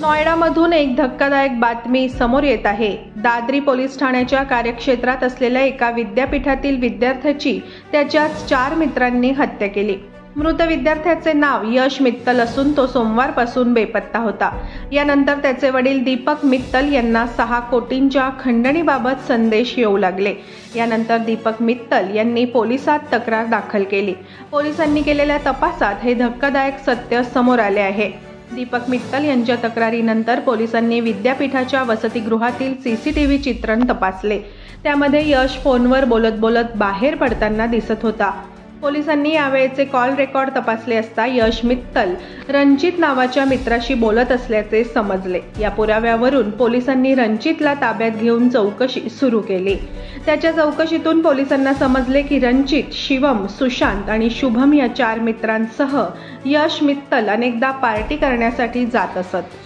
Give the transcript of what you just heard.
नोएडामधून एक धक्कादायक बातमी समोर येत आहे। दादरी पोलीस ठाण्याच्या कार्यक्षेत्रात असलेल्या एका विद्यापीठातील विद्यार्थ्याची त्याच्याच 4 मित्रांनी हत्या केली। मृत विद्यार्थ्याचे नाव यश मित्तल असून तो सोमवारपासून बेपत्ता होता। यानंतर त्याचे वडील दीपक मित्तल यांना 6 कोटींच्या खंडणीबाबत संदेश येऊ लागले। यानंतर दीपक मित्तल यांनी पोलिसात तक्रार दाखल केली। पोलिसांनी केलेल्या तपासात हे धक्कादायक सत्य समोर आले आहे। दीपक मित्तल यांच्या तक्रारीनंतर पोलिसांनी विद्यापीठाच्या वसतिगृहातील सीसीटीव्ही चित्रण तपासले। त्यामध्ये यश फोनवर बोलत बाहेर पडताना दिसत होता। पोलिसांनी यावेळेचे कॉल रेकॉर्ड तपासले असता यश मित्तल रणजित नावाच्या मित्राशी बोलत असल्याचे समजले। या पुराव्यावरून पोलिसांनी रणजितला ताब्यात घेऊन चौकशी सुरू केली। त्याच्या चौकशीतून पोलिसांना समजले की रणजित, शिवम, सुशांत आणि शुभम या 4 मित्रांसह यश मित्तल अनेकदा पार्टी करण्यासाठी जात असत।